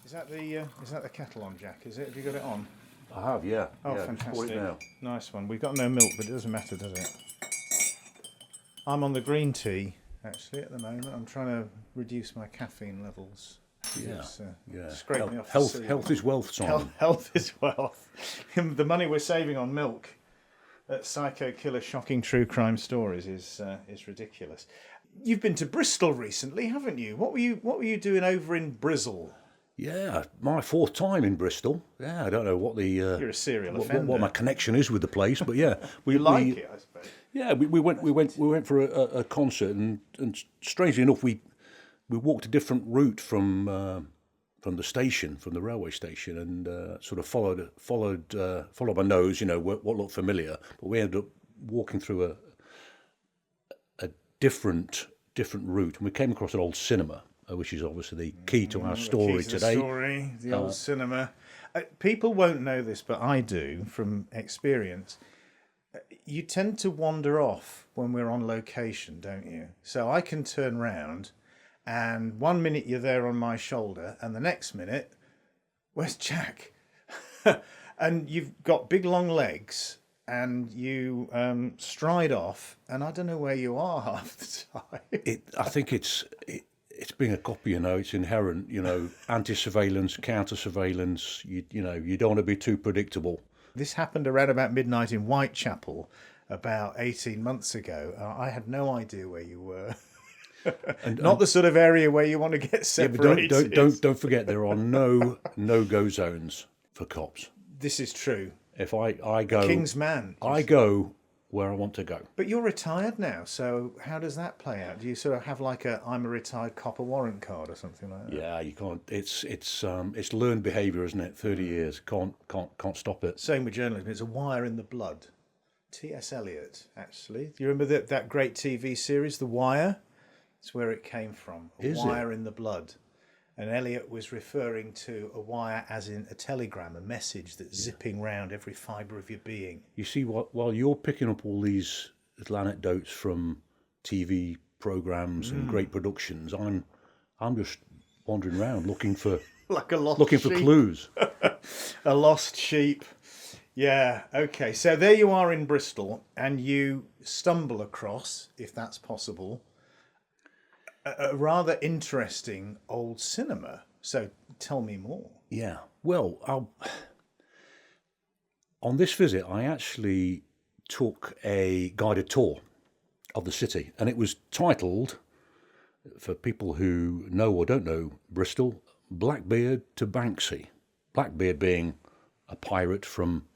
Is that the kettle on, Jack? Is it? Have you got it on? I have, yeah. Oh, yeah, fantastic! it now. Nice one. We've got no milk, but it doesn't matter, does it? I'm on the green tea actually at the moment. I'm trying to reduce my caffeine levels. Yeah, Scrape me off. Health is wealth, Simon. Health is wealth. The money we're saving on milk at Psycho Killer Shocking True Crime Stories is ridiculous. You've been to Bristol recently, haven't you? What were you doing over in Bristol? Yeah, my fourth time in Bristol. Yeah, I don't know what the You're a serial offender. What my connection is with the place, but yeah, we it, I suppose. Yeah, we went for a concert, and strangely enough, we walked a different route from the station, from the railway station, and sort of followed my nose, what looked familiar, but we ended up walking through a different route, and we came across an old cinema, which is obviously the key to our story today. The old cinema. People won't know this, but I do from experience. You tend to wander off when we're on location, don't you? So I can turn round, and 1 minute you're there on my shoulder, and the next minute, where's Jack? And you've got big long legs, and you stride off, and I don't know where you are half the time. I think it's being a copy, it's inherent, anti-surveillance, counter-surveillance, you don't want to be too predictable. This happened around about midnight in Whitechapel about 18 months ago. I had no idea where you were. Not the sort of area where you want to get separated. Yeah, but don't forget, there are no-go zones for cops. This is true. If I go... King's man. I go where I want to go. But you're retired now, so how does that play out? Do you sort of have like I'm a retired copper warrant card or something like that? Yeah, you can't. It's learned behaviour, isn't it? 30 years, can't stop it. Same with journalism. It's a wire in the blood. T.S. Eliot, actually. Do you remember that great TV series, The Wire? It's where it came from. A wire in the blood. And Eliot was referring to a wire as in a telegram, a message that's zipping round every fibre of your being. You see, while you're picking up all these little anecdotes from TV programmes and great productions, I'm just wandering around looking for like a lost looking sheep. For clues. A lost sheep. Yeah. Okay. So there you are in Bristol, and you stumble across, if that's possible, a rather interesting old cinema. So tell me more. Yeah. Well, on this visit, I actually took a guided tour of the city, and it was titled, for people who know or don't know Bristol, Blackbeard to Banksy. Blackbeard being a pirate from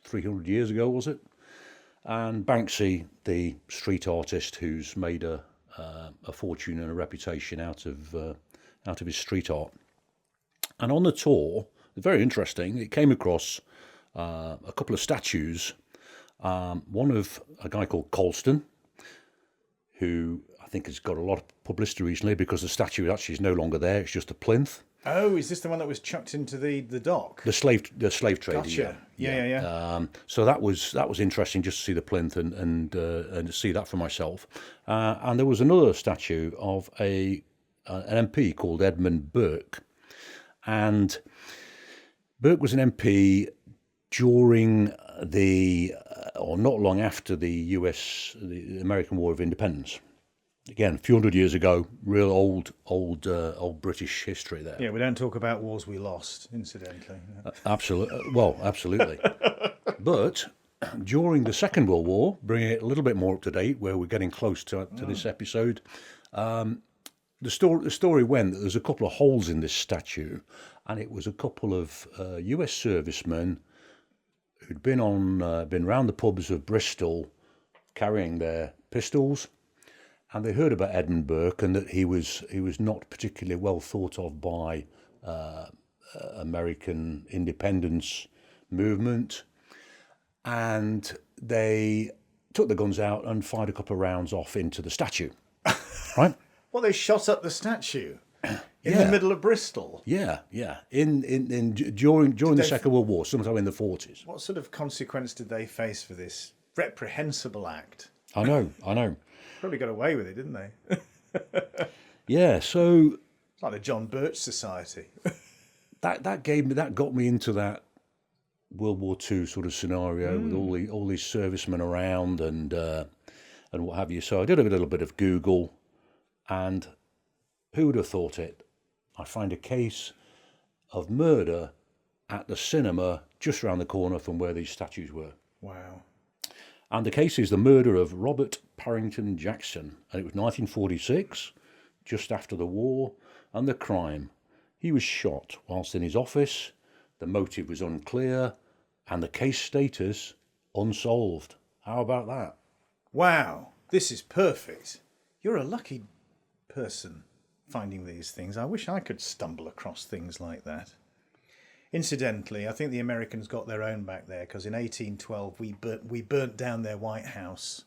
300 years ago, was it? And Banksy, the street artist who's made a fortune and a reputation out of his street art. And on the tour, very interesting, it came across a couple of statues, one of a guy called Colston, who I think has got a lot of publicity recently because the statue actually is no longer there, it's just a plinth. Oh, is this the one that was chucked into the dock? The slave trade. Gotcha. Yeah. So that was interesting, just to see the plinth and to see that for myself. And there was another statue of an MP called Edmund Burke, and Burke was an MP during or not long after the American War of Independence. Again, a few hundred years ago, real old British history there. Yeah, we don't talk about wars we lost, incidentally. Absolutely. But during the Second World War, bringing it a little bit more up to date, where we're getting close to this episode, the story went that there's a couple of holes in this statue, and it was a couple of US servicemen who'd been round the pubs of Bristol carrying their pistols. And they heard about Edmund Burke and that he was not particularly well thought of by American independence movement, and they took the guns out and fired a couple of rounds off into the statue. Right? Well, they shot up the statue in the middle of Bristol. Yeah. During the Second World War, sometime in the 40s. What sort of consequence did they face for this reprehensible act? I know. Probably got away with it, didn't they? Yeah, so... It's like the John Birch Society. that got me into that World War II sort of scenario with all these servicemen around and what have you. So I did a little bit of Google, and who would have thought it? I find a case of murder at the cinema just around the corner from where these statues were. Wow. And the case is the murder of Robert Parrington Jackson, and it was 1946, just after the war, and the crime. He was shot whilst in his office, the motive was unclear, and the case status unsolved. How about that? Wow, this is perfect. You're a lucky person finding these things. I wish I could stumble across things like that. Incidentally, I think the Americans got their own back there because in 1812 we burnt down their White House.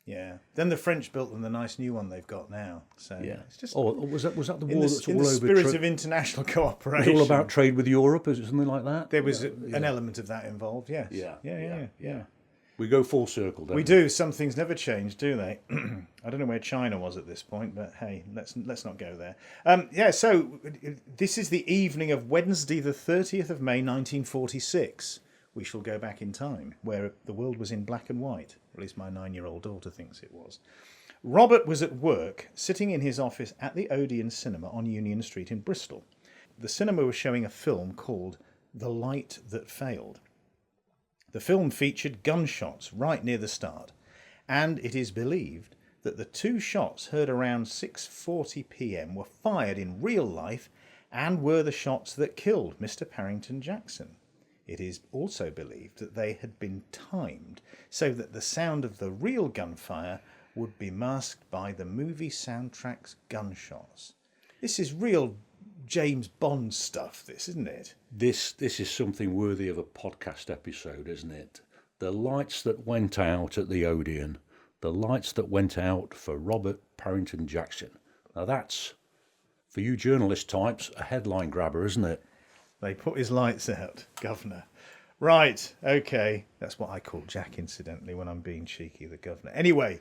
Yeah. Then the French built them the nice new one they've got now. So Yeah. it's just Was that the war in the, that's in all the over? spirit of international cooperation. It's all about trade with Europe, is it something like that? There was an element of that involved. Yes. Yeah. We go full circle, don't we? We do. Some things never change, do they? I don't know where China was at this point, but hey, let's not go there. So this is the evening of Wednesday, the 30th of May, 1946. We shall go back in time, where the world was in black and white. At least my 9-year-old daughter thinks it was. Robert was at work, sitting in his office at the Odeon Cinema on Union Street in Bristol. The cinema was showing a film called The Light That Failed. The film featured gunshots right near the start, and it is believed that the 2 shots heard around 6:40 p.m. were fired in real life and were the shots that killed Mr. Parrington Jackson. It is also believed that they had been timed so that the sound of the real gunfire would be masked by the movie soundtrack's gunshots. This is real James Bond stuff, this, isn't it? This is something worthy of a podcast episode, isn't it? The lights that went out at the Odeon, the lights that went out for Robert Parrington Jackson. Now that's, for you journalist types, a headline grabber, isn't it? They put his lights out, governor. Right, okay. That's what I call Jack, incidentally, when I'm being cheeky, the governor. Anyway,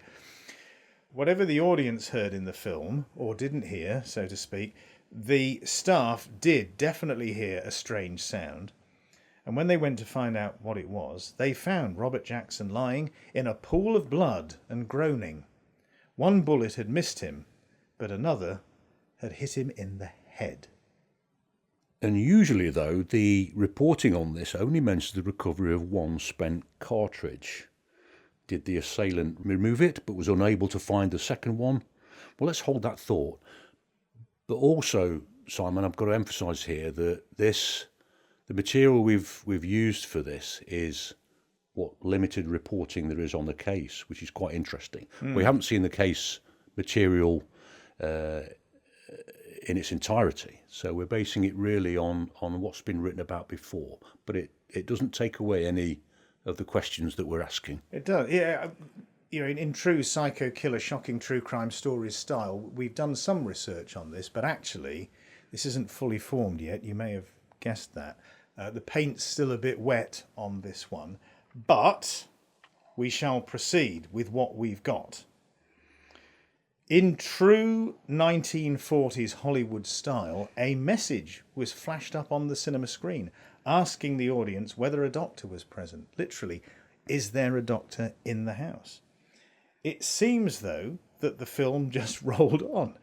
whatever the audience heard in the film, or didn't hear, so to speak, the staff did definitely hear a strange sound. And when they went to find out what it was, they found Robert Jackson lying in a pool of blood and groaning. One bullet had missed him, but another had hit him in the head. And usually, though, the reporting on this only mentions the recovery of one spent cartridge. Did the assailant remove it, but was unable to find the second one? Well, let's hold that thought. But also, Simon, I've got to emphasise here that the material we've used for this is what limited reporting there is on the case, which is quite interesting. We haven't seen the case material in its entirety, so we're basing it really on what's been written about before. But it doesn't take away any of the questions that we're asking. It does, yeah. You know, in true psycho killer, shocking true crime stories style, we've done some research on this, but actually, this isn't fully formed yet. You may have guessed that. The paint's still a bit wet on this one, but we shall proceed with what we've got. In true 1940s Hollywood style, a message was flashed up on the cinema screen asking the audience whether a doctor was present. Literally, is there a doctor in the house? It seems, though, that the film just rolled on.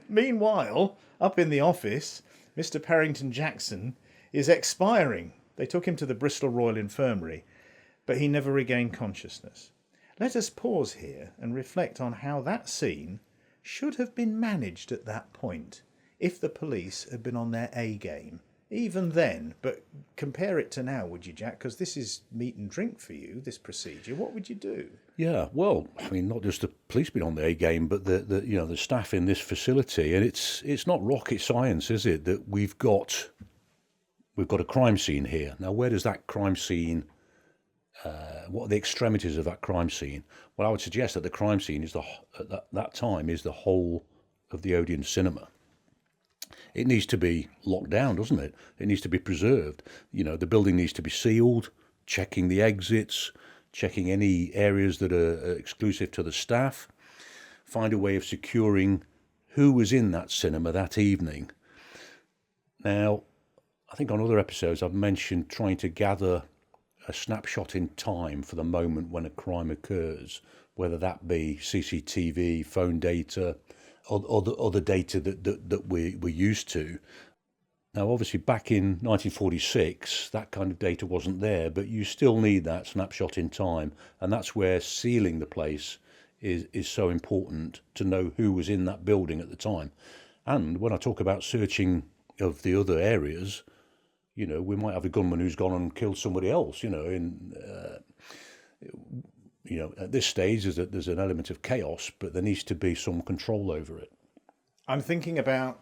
Meanwhile, up in the office, Mr. Parrington Jackson is expiring. They took him to the Bristol Royal Infirmary, but he never regained consciousness. Let us pause here and reflect on how that scene should have been managed at that point if the police had been on their A game. Even then, but compare it to now, would you, Jack? Because this is meat and drink for you, this procedure. What would you do? Yeah, well, I mean, not just the police being on the A game, but the staff in this facility, and it's not rocket science, is it? That we've got a crime scene here. Now, where does that crime scene? What are the extremities of that crime scene? Well, I would suggest that the crime scene is at that time is the whole of the Odeon cinema. It needs to be locked down, doesn't it? It needs to be preserved. You know, the building needs to be sealed, checking the exits, checking any areas that are exclusive to the staff, find a way of securing who was in that cinema that evening. Now, I think on other episodes I've mentioned trying to gather a snapshot in time for the moment when a crime occurs, whether that be CCTV, phone data, or other data that we're used to. Now, obviously, back in 1946, that kind of data wasn't there, but you still need that snapshot in time, and that's where sealing the place is so important, to know who was in that building at the time. And when I talk about searching of the other areas, you know, we might have a gunman who's gone and killed somebody else. You know, at this stage there's an element of chaos, but there needs to be some control over it. I'm thinking about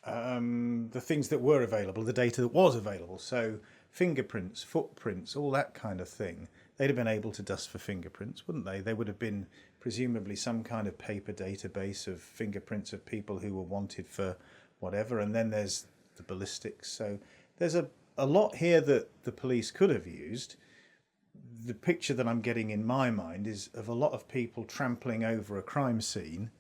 the things that were available, the data that was available. So fingerprints, footprints, all that kind of thing. They'd have been able to dust for fingerprints, wouldn't they? There would have been presumably some kind of paper database of fingerprints of people who were wanted for whatever. And then there's the ballistics. So there's a lot here that the police could have used. The picture that I'm getting in my mind is of a lot of people trampling over a crime scene,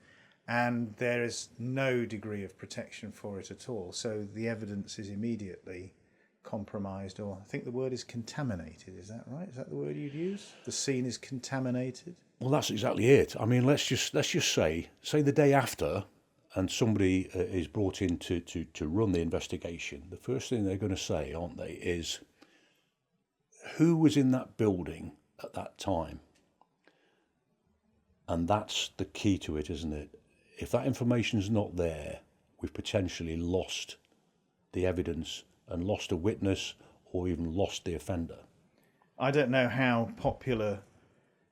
and there is no degree of protection for it at all. So the evidence is immediately compromised, or I think the word is contaminated. Is that right? Is that the word you'd use? The scene is contaminated? Well, that's exactly it. I mean, let's just say the day after, and somebody is brought in to run the investigation. The first thing they're going to say, aren't they, is who was in that building at that time? And that's the key to it, isn't it? If that information's not there, we've potentially lost the evidence and lost a witness, or even lost the offender. I don't know how popular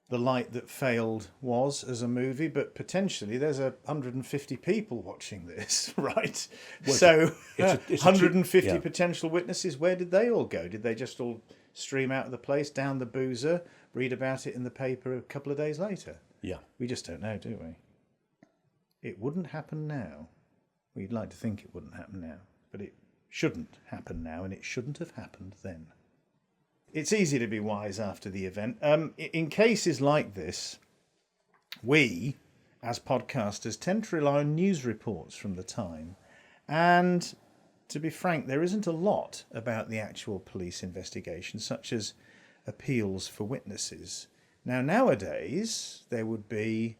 The Light That Failed was as a movie, but potentially there's 150 people watching this, right? Well, so it's 150 potential witnesses, where did they all go? Did they just all stream out of the place, down the boozer, read about it in the paper a couple of days later? Yeah. We just don't know, do we? It wouldn't happen now. We'd like to think it wouldn't happen now, but it shouldn't happen now, and it shouldn't have happened then. It's easy to be wise after the event. In cases like this, we, as podcasters, tend to rely on news reports from the time. And to be frank, there isn't a lot about the actual police investigation, such as appeals for witnesses. Now, nowadays, there would be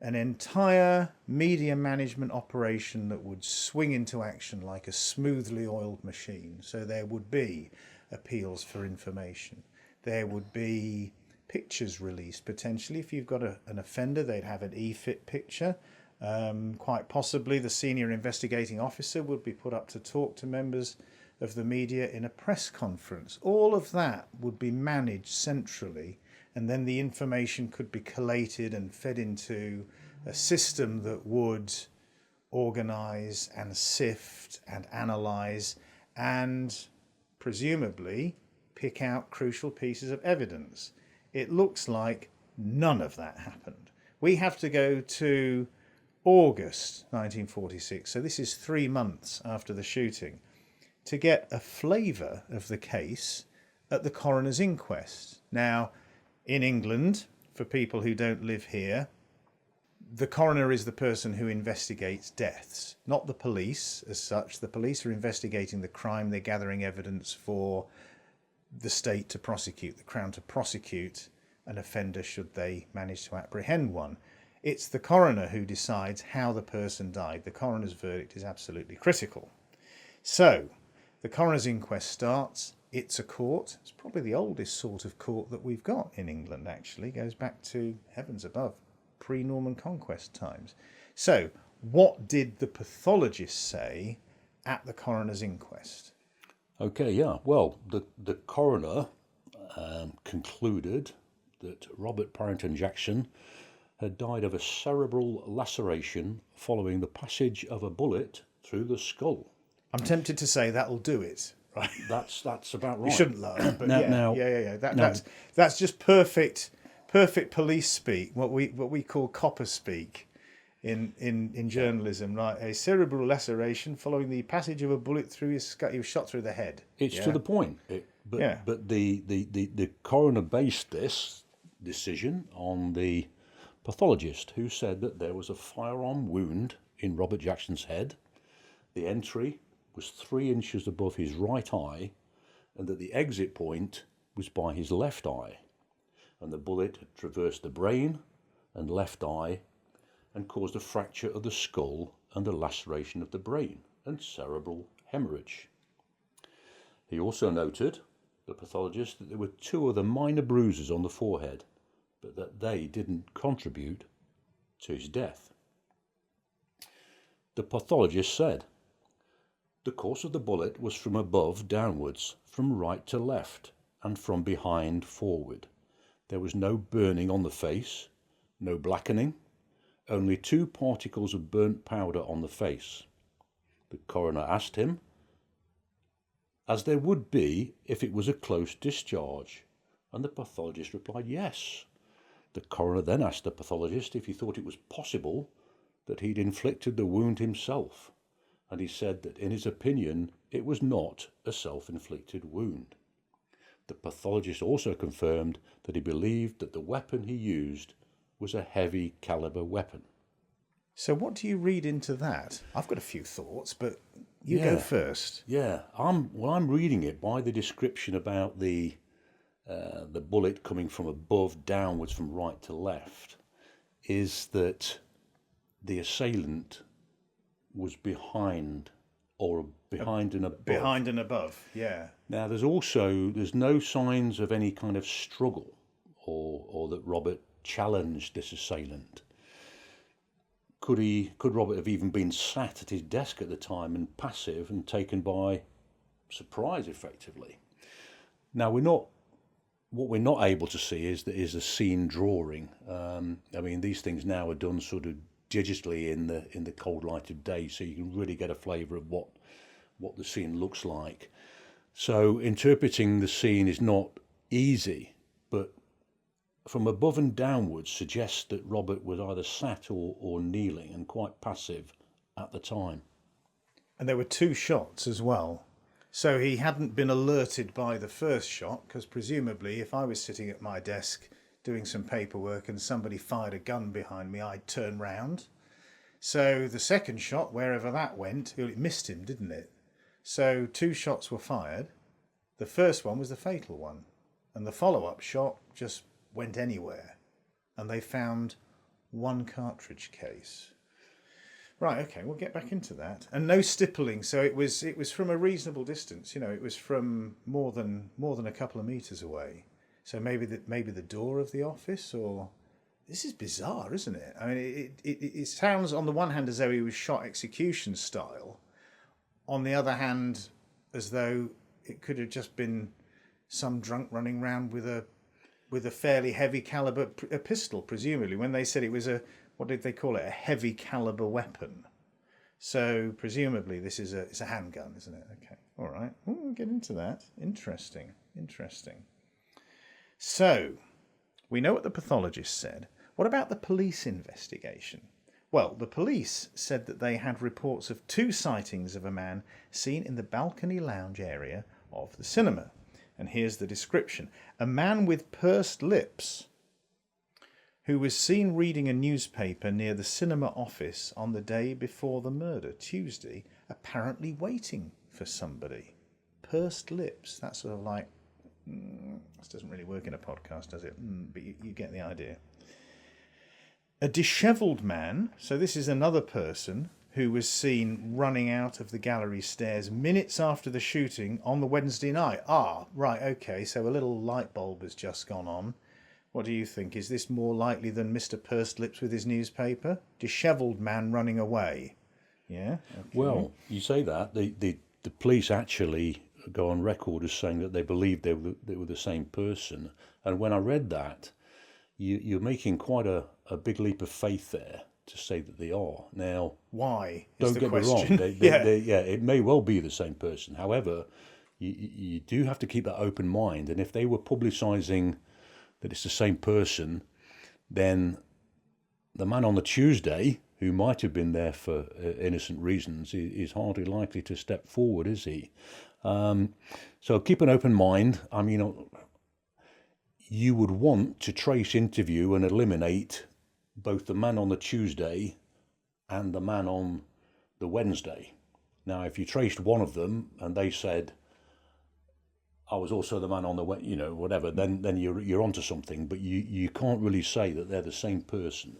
an entire media management operation that would swing into action like a smoothly oiled machine. So there would be appeals for information. There would be pictures released, potentially. If you've got an offender, they'd have an e-fit picture. Quite possibly the senior investigating officer would be put up to talk to members of the media in a press conference. All of that would be managed centrally, and then the information could be collated and fed into a system that would organise and sift and analyse and presumably pick out crucial pieces of evidence. It looks like none of that happened. We have to go to August 1946, so this is 3 months after the shooting, to get a flavour of the case at the coroner's inquest. Now, in England, for people who don't live here, the coroner is the person who investigates deaths, not the police as such. The police are investigating the crime. They're gathering evidence for the state to prosecute, the Crown to prosecute an offender should they manage to apprehend one. It's the coroner who decides how the person died. The coroner's verdict is absolutely critical. So, the coroner's inquest starts. It's a court. It's probably the oldest sort of court that we've got in England, actually. It goes back to, heavens above, pre-Norman conquest times. So, what did the pathologist say at the coroner's inquest? Okay, yeah. Well, the coroner concluded that Robert Parrington Jackson had died of a cerebral laceration following the passage of a bullet through the skull. I'm tempted to say that'll do it. Right? That's about right. You shouldn't laugh, but Now, That's just perfect police speak. What we call copper speak in journalism, right? A cerebral laceration following the passage of a bullet through his skull. He was shot through the head. It's to the point. But the coroner based this decision on the pathologist, who said that there was a firearm wound in Robert Jackson's head. The entry was 3 inches above his right eye and that the exit point was by his left eye, and the bullet had traversed the brain and left eye and caused a fracture of the skull and a laceration of the brain and cerebral hemorrhage. He also noted, the pathologist, that there were 2 other minor bruises on the forehead, but that they didn't contribute to his death. The pathologist said, the course of the bullet was from above downwards, from right to left, and from behind forward. There was no burning on the face, no blackening, only 2 particles of burnt powder on the face. The coroner asked him, as there would be if it was a close discharge, and the pathologist replied yes. The coroner then asked the pathologist if he thought it was possible that he'd inflicted the wound himself, and he said that in his opinion it was not a self-inflicted wound. The pathologist also confirmed that he believed that the weapon he used was a heavy caliber weapon. So what do you read into that? I've got a few thoughts, but you go first. Yeah, I'm reading it by the description about the bullet coming from above downwards, from right to left, is that the assailant was behind and above. Behind and above, yeah. Now, there's no signs of any kind of struggle or that Robert challenged this assailant. Could Robert have even been sat at his desk at the time and passive and taken by surprise, effectively? Now, what we're not able to see is a scene drawing. I mean, these things now are done sort of digitally in the cold light of day, so you can really get a flavour of what the scene looks like. So interpreting the scene is not easy, but from above and downwards suggests that Robert was either sat or kneeling and quite passive at the time. And there were 2 shots as well. So he hadn't been alerted by the first shot, because presumably if I was sitting at my desk doing some paperwork and somebody fired a gun behind me, I'd turn round. So the second shot, wherever that went, it missed him, didn't it? So 2 shots were fired. The first one was the fatal one, and the follow-up shot just went anywhere, and they found 1 cartridge case. Right, okay, we'll get back into that. And no stippling, so it was from a reasonable distance. You know, it was from more than a couple of meters away. So maybe the door of the office, or this is bizarre, isn't it? I mean, it sounds on the one hand as though he was shot execution style, on the other hand as though it could have just been some drunk running around with a fairly heavy caliber a pistol, presumably. When they said it was what did they call it? A heavy caliber weapon. So presumably it's a handgun, isn't it? Okay, all right. We'll get into that. Interesting. So we know what the pathologist said. What about the police investigation? Well, the police said that they had reports of 2 sightings of a man seen in the balcony lounge area of the cinema. And here's the description. A man with pursed lips who was seen reading a newspaper near the cinema office on the day before the murder, Tuesday, apparently waiting for somebody. Pursed lips. That's sort of like, this doesn't really work in a podcast, does it? But you get the idea. A dishevelled man, so this is another person who was seen running out of the gallery stairs minutes after the shooting on the Wednesday night. Ah, right, okay, so a little light bulb has just gone on. What do you think? Is this more likely than Mr. Pursed Lips with his newspaper? Dishevelled man running away. Yeah? Okay. Well, you say that. The police actually go on record as saying that they believe they were the same person. And when I read that, you're making quite a big leap of faith there to say that they are. Now, why? Don't get me wrong. It may well be the same person. However, you do have to keep that open mind. And if they were publicising that it's the same person, then the man on the Tuesday, who might have been there for innocent reasons, is hardly likely to step forward, is he? So keep an open mind. I mean, you would want to trace, interview and eliminate both the man on the Tuesday and the man on the Wednesday. Now, if you traced one of them and they said, I was also the man on the way, whatever, then you're onto something. But you can't really say that they're the same person.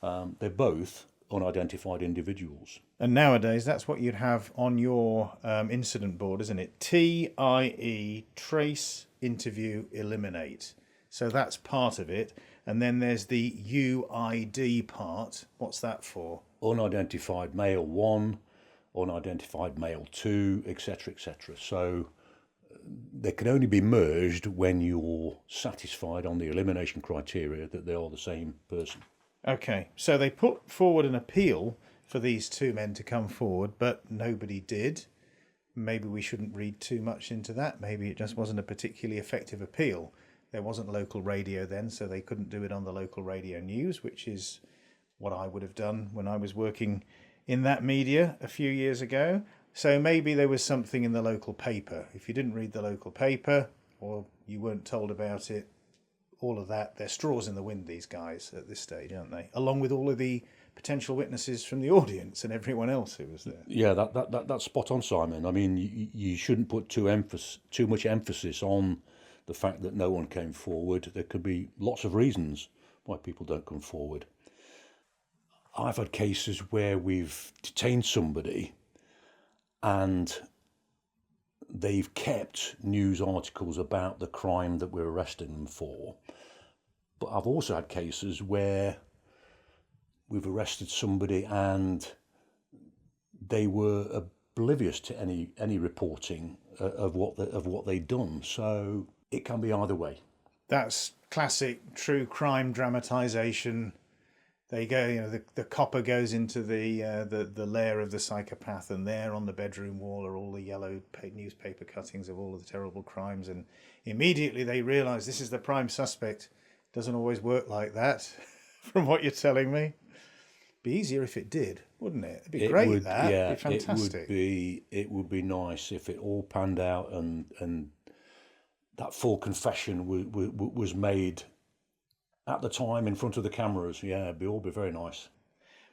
They're both unidentified individuals. And nowadays, that's what you'd have on your incident board, isn't it? TIE, trace, interview, eliminate. So that's part of it. And then there's the UID part. What's that for? Unidentified male 1, unidentified male 2, etc., etc. So they can only be merged when you're satisfied on the elimination criteria that they are the same person. Okay, so they put forward an appeal for these two men to come forward, but nobody did. Maybe we shouldn't read too much into that. Maybe it just wasn't a particularly effective appeal. There wasn't local radio then, so they couldn't do it on the local radio news, which is what I would have done when I was working in that media a few years ago. So maybe there was something in the local paper. If you didn't read the local paper or you weren't told about it, all of that, they're straws in the wind, these guys, at this stage, aren't they? Along with all of the potential witnesses from the audience and everyone else who was there. Yeah, that's spot on, Simon. I mean, you shouldn't put too much emphasis on the fact that no one came forward. There could be lots of reasons why people don't come forward. I've had cases where we've detained somebody and they've kept news articles about the crime that we're arresting them for. But I've also had cases where we've arrested somebody and they were oblivious to any reporting of what they'd done. So it can be either way. That's classic true crime dramatisation. There you go. The copper goes into the lair of the psychopath, and there on the bedroom wall are all the yellow newspaper cuttings of all of the terrible crimes. And immediately they realise this is the prime suspect. Doesn't always work like that, from what you're telling me. Be easier if it did, wouldn't it? It'd be great. It'd be fantastic. It would be nice if it all panned out and that full confession was made at the time in front of the cameras. Yeah, it'd all be very nice.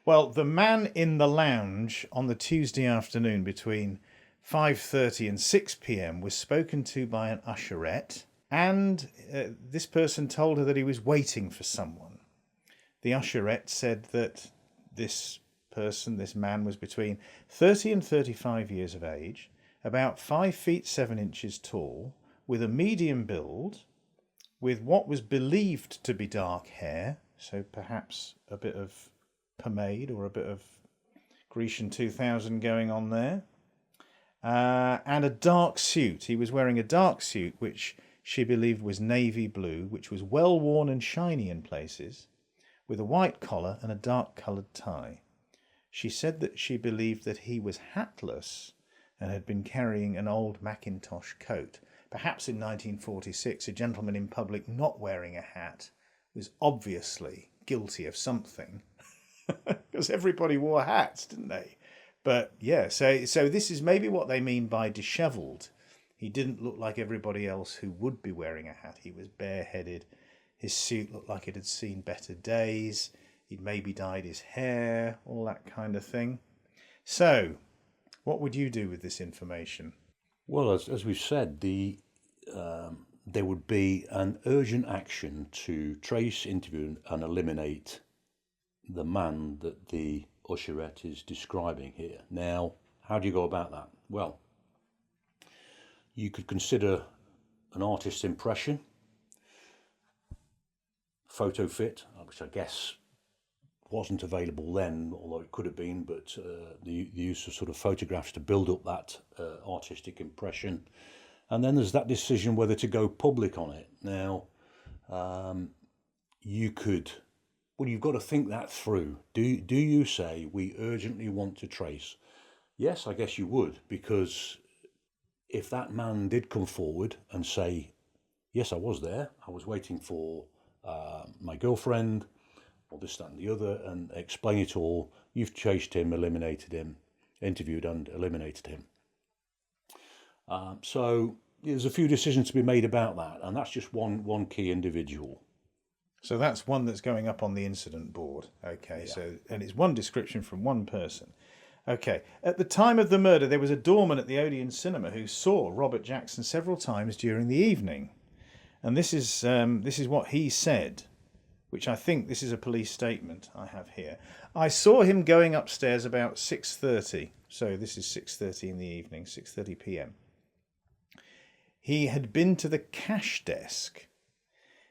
Well, the man in the lounge on the Tuesday afternoon between 5:30 and 6 p.m. was spoken to by an usherette, and this person told her that he was waiting for someone. The usherette said that this man, was between 30 and 35 years of age, about 5 feet 7 inches tall, with a medium build, with what was believed to be dark hair, so perhaps a bit of pomade or a bit of Grecian 2000 going on there, and a dark suit. He was wearing a dark suit which she believed was navy blue, which was well worn and shiny in places, with a white collar and a dark coloured tie. She said that she believed that he was hatless and had been carrying an old Macintosh coat. Perhaps in 1946, a gentleman in public not wearing a hat was obviously guilty of something, because everybody wore hats, didn't they? But yeah, so this is maybe what they mean by dishevelled. He didn't look like everybody else who would be wearing a hat. He was bareheaded. His suit looked like it had seen better days. He'd maybe dyed his hair, all that kind of thing. So, what would you do with this information? Well, as we've said, there would be an urgent action to trace, interview and eliminate the man that the usherette is describing here. Now, how do you go about that? Well, you could consider an artist's impression, photo fit, which I guess wasn't available then, although it could have been, but the use of sort of photographs to build up that artistic impression. And then there's that decision whether to go public on it. Now, you've got to think that through. Do you say, we urgently want to trace? Yes, I guess you would, because if that man did come forward and say, yes, I was there, I was waiting for my girlfriend, or this, that and the other, and explain it all, you've chased him, eliminated him, interviewed and eliminated him. So there's a few decisions to be made about that, and that's just one key individual. So that's one that's going up on the incident board. Okay, yeah. So, and it's one description from one person. Okay. At the time of the murder, there was a doorman at the Odeon Cinema who saw Robert Jackson several times during the evening. And this is what he said, which I think this is a police statement I have here. I saw him going upstairs about 6:30. So this is 6:30 in the evening, 6:30 p.m. He had been to the cash desk.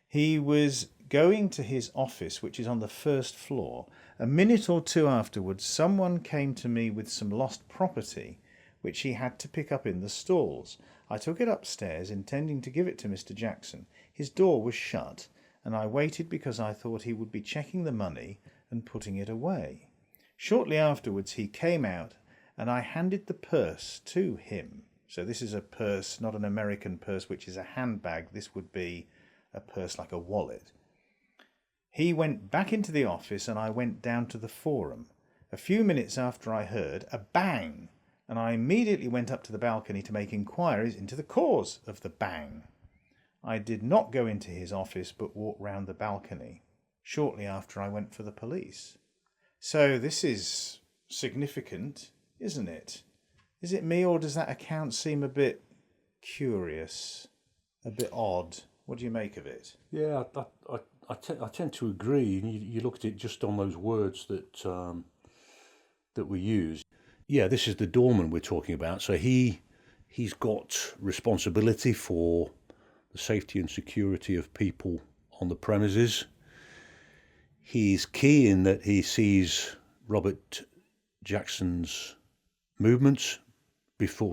He was going to his office, which is on the first floor. A minute or two afterwards, someone came to me with some lost property, which he had to pick up in the stalls. I took it upstairs, intending to give it to Mr. Jackson. His door was shut, and I waited because I thought he would be checking the money and putting it away. Shortly afterwards, he came out, and I handed the purse to him. So this is a purse, not an American purse, which is a handbag. This would be a purse like a wallet. He went back into the office and I went down to the forum. A few minutes after I heard a bang, and I immediately went up to the balcony to make inquiries into the cause of the bang. I did not go into his office but walked round the balcony. Shortly after I went for the police. So this is significant, isn't it? Is it me, or does that account seem a bit curious, a bit odd? What do you make of it? Yeah, I tend to agree. You look at it just on those words that we use. Yeah, this is the doorman we're talking about. So he's got responsibility for the safety and security of people on the premises. He's key in that he sees Robert Jackson's movements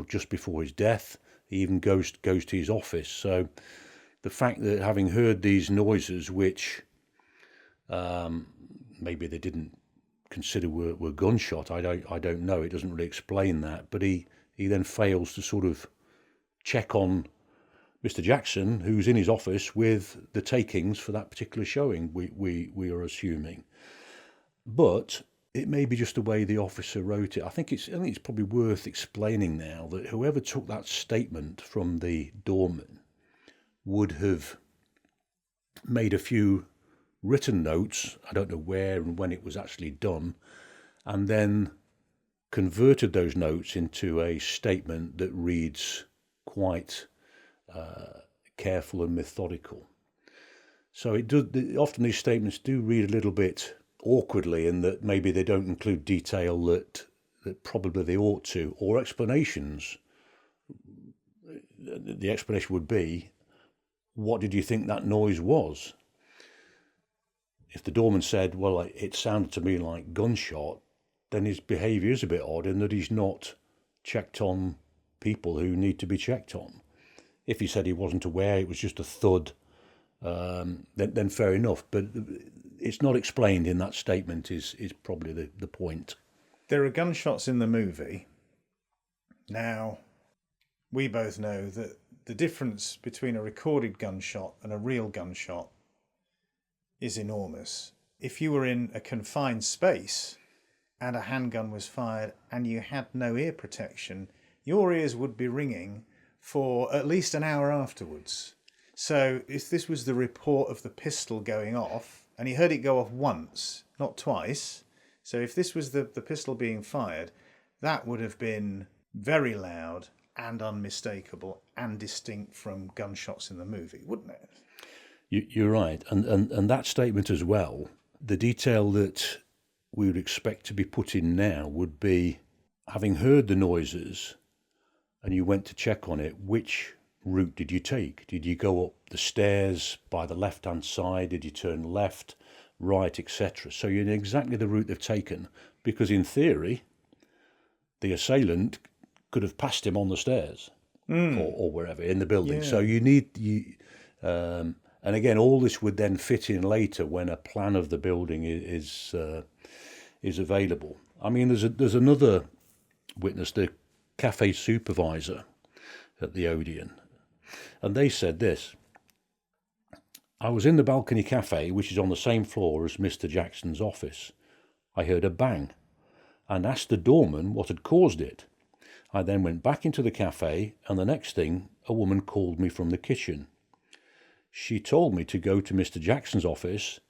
just before his death. He even goes to his office. So the fact that having heard these noises, which maybe they didn't consider were gunshot, I don't know. It doesn't really explain that. But he then fails to sort of check on Mr. Jackson, who's in his office with the takings for that particular showing. We are assuming, but it may be just the way the officer wrote it. I think it's probably worth explaining now that whoever took that statement from the doorman would have made a few written notes, I don't know where and when it was actually done, and then converted those notes into a statement that reads quite careful and methodical. So often these statements do read a little bit awkwardly in that maybe they don't include detail that probably they ought to, or explanations. The explanation would be, what did you think that noise was? If the doorman said, well, it sounded to me like gunshot, then his behaviour is a bit odd in that he's not checked on people who need to be checked on. If he said he wasn't aware, it was just a thud, then fair enough. But it's not explained in that statement is probably the point. There are gunshots in the movie. Now, we both know that the difference between a recorded gunshot and a real gunshot is enormous. If you were in a confined space and a handgun was fired and you had no ear protection, your ears would be ringing for at least an hour afterwards. So if this was the report of the pistol going off, and he heard it go off once, not twice, so if this was the pistol being fired, that would have been very loud and unmistakable and distinct from gunshots in the movie, wouldn't it? You're right. And that statement as well, the detail that we would expect to be put in now would be, having heard the noises and you went to check on it, which route did you take? Did you go up the stairs by the left-hand side? Did you turn left, right, etc.? So you know exactly the route they've taken, because in theory, the assailant could have passed him on the stairs or wherever in the building. Yeah. So and again, all this would then fit in later when a plan of the building is available. I mean, there's another witness, the cafe supervisor at the Odeon, and they said this: I was in the balcony cafe, which is on the same floor as Mr. Jackson's office. I heard a bang and asked the doorman what had caused it. I then went back into the cafe, and the next thing, a woman called me from the kitchen. She told me to go to Mr. Jackson's office,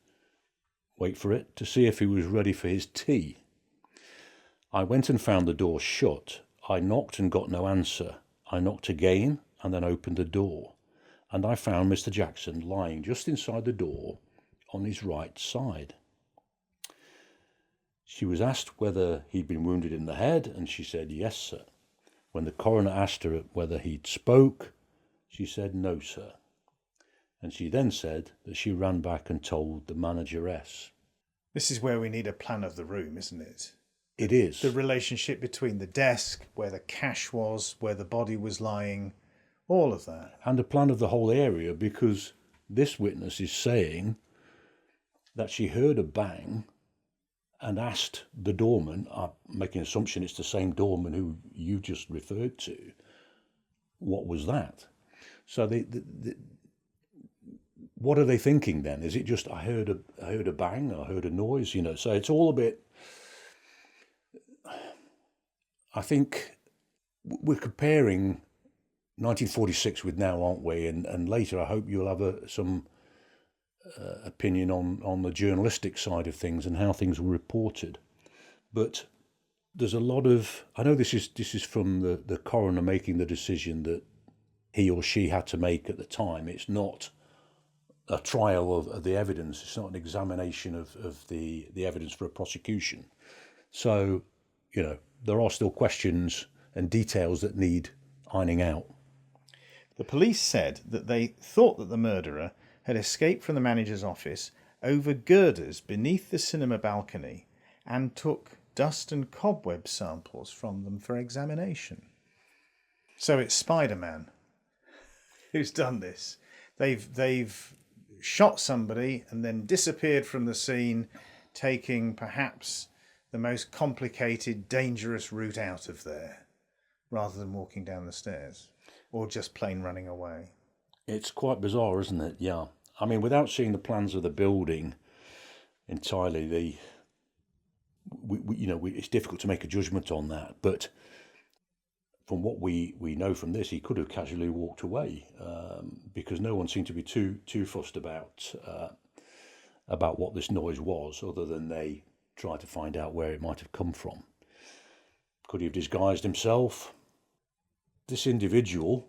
wait for it, to see if he was ready for his tea. I went and found the door shut. I knocked and got no answer. I knocked again and then opened the door. And I found Mr. Jackson lying just inside the door on his right side. She was asked whether he'd been wounded in the head, and she said, yes, sir. When the coroner asked her whether he'd spoke, she said, no, sir. And she then said that she ran back and told the manageress. This is where we need a plan of the room, isn't it? It is. The relationship between the desk, where the cash was, where the body was lying, all of that. And a plan of the whole area, because this witness is saying that she heard a bang and asked the doorman, I'm making an assumption it's the same doorman who you just referred to, what was that? So what are they thinking then? Is it just I heard a bang, I heard a noise, So it's all a bit. I think we're comparing 1946 with now, aren't we? And later, I hope you'll have some opinion on the journalistic side of things and how things were reported. But there's a lot of. I know this is from the coroner making the decision that he or she had to make at the time. It's not a trial of the evidence. It's not an examination of the evidence for a prosecution. So, there are still questions and details that need ironing out. The police said that they thought that the murderer had escaped from the manager's office over girders beneath the cinema balcony and took dust and cobweb samples from them for examination. So it's Spider-Man who's done this. They've shot somebody and then disappeared from the scene, taking perhaps the most complicated, dangerous route out of there, rather than walking down the stairs or just plain running away. It's quite bizarre, isn't it? Yeah. I mean, without seeing the plans of the building entirely, it's difficult to make a judgment on that. But from what we know from this, he could have casually walked away because no one seemed to be too fussed about what this noise was, other than they tried to find out where it might have come from. Could he have disguised himself? This individual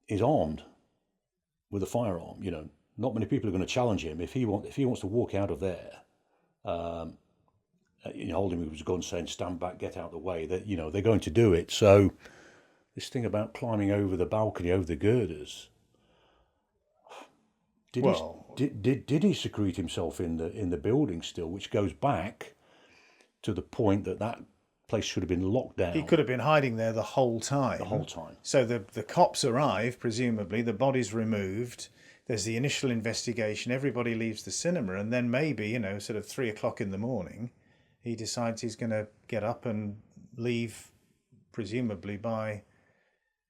is armed with a firearm. Not many people are going to challenge him if he wants to walk out of there. Holding him with his gun, saying "Stand back, get out of the way." That they're going to do it. So this thing about climbing over the balcony, over the girders. Did he secrete himself in the building still, which goes back to the point that place should have been locked down. He could have been hiding there the whole time. The whole time. So the cops arrive, presumably, the body's removed, there's the initial investigation, everybody leaves the cinema, and then maybe, sort of 3 o'clock in the morning, he decides he's going to get up and leave, presumably by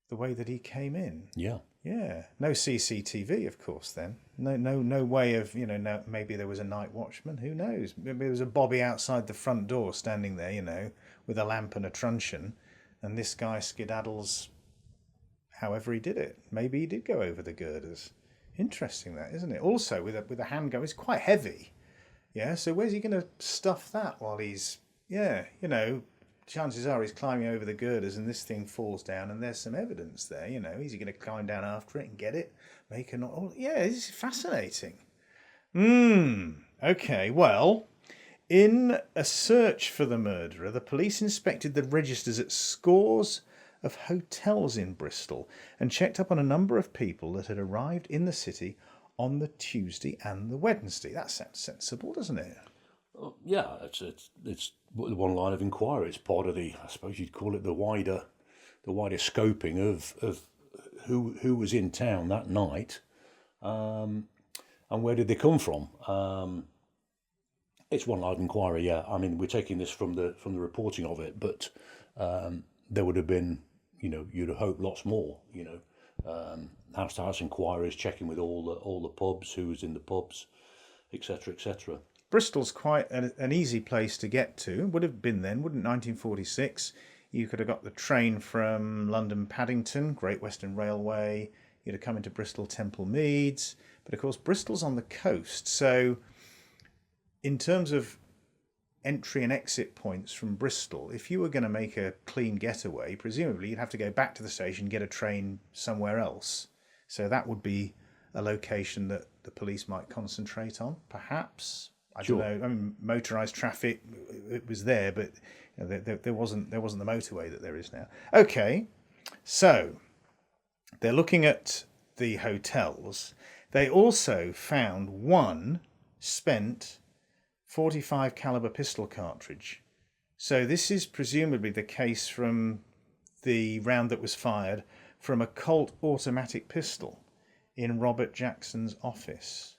the way that he came in. Yeah. Yeah. No CCTV, of course, then. No way of, maybe there was a night watchman. Who knows? Maybe there was a bobby outside the front door standing there, with a lamp and a truncheon, and this guy skedaddles however he did it. Maybe he did go over the girders. Interesting that, isn't it? Also, with a handgun, it's quite heavy. Yeah, so where's he going to stuff that while he's... Yeah, chances are he's climbing over the girders and this thing falls down and there's some evidence there, Is he going to climb down after it and get it? Make a... Oh, yeah, this is fascinating. Okay, well... In a search for the murderer, the police inspected the registers at scores of hotels in Bristol and checked up on a number of people that had arrived in the city on the Tuesday and the Wednesday. That sounds sensible, doesn't it? Yeah, it's one line of inquiry. It's part of I suppose you'd call it the wider scoping of who was in town that night, and where did they come from. It's one line of inquiry, yeah. I mean, we're taking this from the reporting of it, but there would have been, you'd have hoped lots more, house-to-house inquiries, checking with all the pubs, who was in the pubs, etc., etc. Bristol's quite an easy place to get to. Would have been then, wouldn't 1946? You could have got the train from London Paddington, Great Western Railway. You'd have come into Bristol Temple Meads. But of course, Bristol's on the coast, so... In terms of entry and exit points from Bristol. If you were going to make a clean getaway, presumably you'd have to go back to the station, get a train somewhere else. So that would be a location that the police might concentrate on, perhaps. I don't know. I mean, motorised traffic, it was there, but there wasn't the motorway that there is now. Okay, so they're looking at the hotels. They also found one spent .45 caliber pistol cartridge. So this is presumably the case from the round that was fired from a Colt automatic pistol in Robert Jackson's office.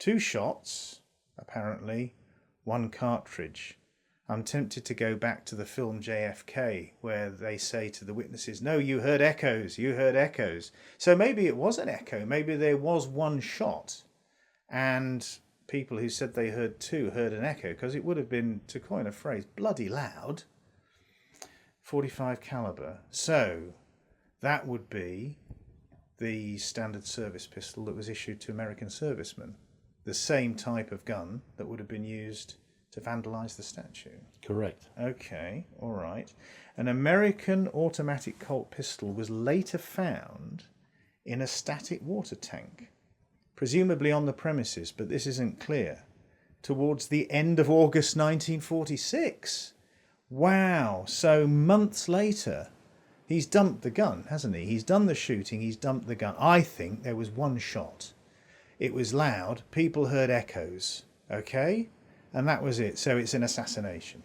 2 shots, apparently, 1 cartridge. I'm tempted to go back to the film JFK, where they say to the witnesses, no, you heard echoes, you heard echoes. So maybe it was an echo. Maybe there was 1 shot, and people who said they heard 2 heard an echo, because it would have been, to coin a phrase, bloody loud. 45 caliber. So that would be the standard service pistol that was issued to American servicemen. The same type of gun that would have been used to vandalise the statue. Correct. Okay, all right. An American automatic Colt pistol was later found in a static water tank, presumably on the premises, but this isn't clear, towards the end of August 1946. Wow, so months later, he's dumped the gun, hasn't he? He's done the shooting, he's dumped the gun. I think there was 1 shot. It was loud, people heard echoes, okay? And that was it. So it's an assassination.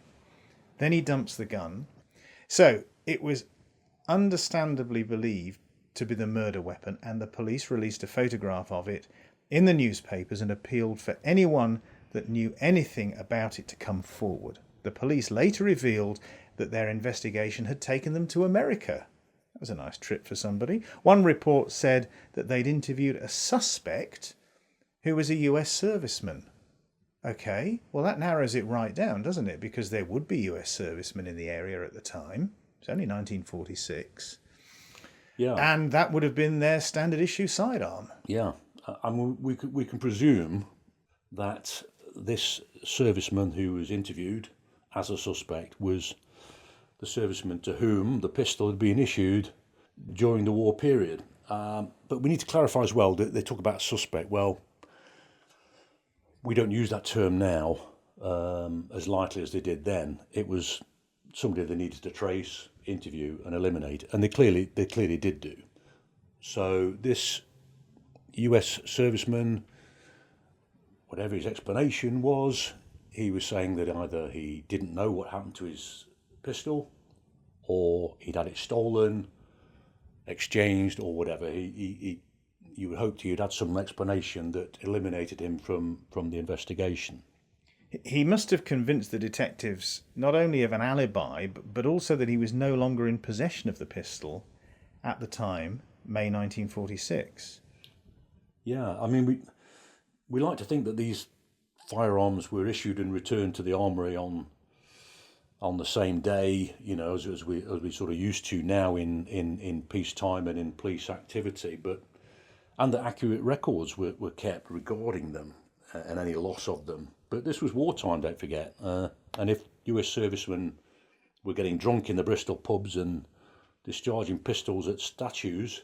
Then he dumps the gun. So it was understandably believed to be the murder weapon, and the police released a photograph of it in the newspapers and appealed for anyone that knew anything about it to come forward. The police later revealed that their investigation had taken them to America. That was a nice trip for somebody. One report said that they'd interviewed a suspect who was a US serviceman. Okay, well that narrows it right down, doesn't it? Because there would be US servicemen in the area at the time. It's only 1946. Yeah. And that would have been their standard issue sidearm. Yeah. I mean, we can presume that this serviceman who was interviewed as a suspect was the serviceman to whom the pistol had been issued during the war period. But we need to clarify as well that they talk about suspect. Well, we don't use that term now as lightly as they did then. It was somebody they needed to trace, interview and eliminate, and they clearly did do. So this US serviceman, whatever his explanation was, he was saying that either he didn't know what happened to his pistol, or he'd had it stolen, exchanged, or whatever. You would hope he'd had some explanation that eliminated him from the investigation. He must have convinced the detectives not only of an alibi, but also that he was no longer in possession of the pistol at the time, May 1946. Yeah, I mean, we like to think that these firearms were issued and returned to the armoury on the same day, you know, as we sort of used to now in peacetime and in police activity, and that accurate records were kept regarding them and any loss of them. But this was wartime, don't forget. And if US servicemen were getting drunk in the Bristol pubs and discharging pistols at statues,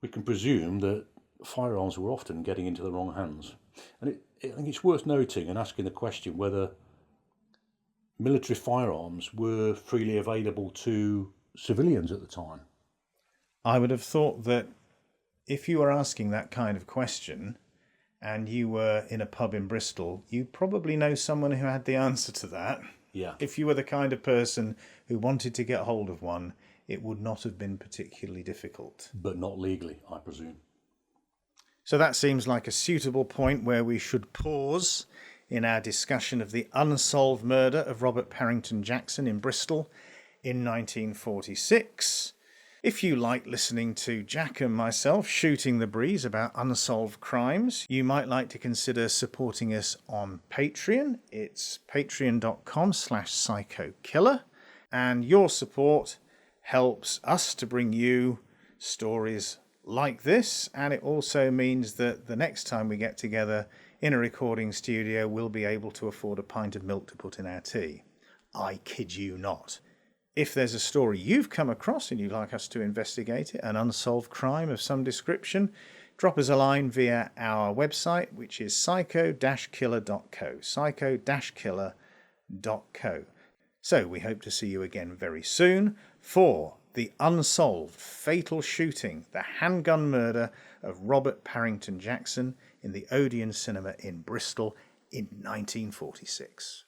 we can presume that firearms were often getting into the wrong hands. And I think it's worth noting and asking the question whether military firearms were freely available to civilians at the time. I would have thought that if you were asking that kind of question and you were in a pub in Bristol, you probably know someone who had the answer to that. Yeah. If you were the kind of person who wanted to get hold of one, it would not have been particularly difficult. But not legally, I presume. So that seems like a suitable point where we should pause in our discussion of the unsolved murder of Robert Parrington Jackson in Bristol in 1946. If you like listening to Jack and myself shooting the breeze about unsolved crimes, you might like to consider supporting us on Patreon. It's patreon.com/psychokiller, and your support helps us to bring you stories like this, and it also means that the next time we get together in a recording studio, we'll be able to afford a pint of milk to put in our tea. I kid you not. If there's a story you've come across and you'd like us to investigate it, an unsolved crime of some description, drop us a line via our website, which is psycho-killer.co, psycho-killer.co. So we hope to see you again very soon for the unsolved fatal shooting, the handgun murder of Robert Parrington Jackson in the Odeon Cinema in Bristol in 1946.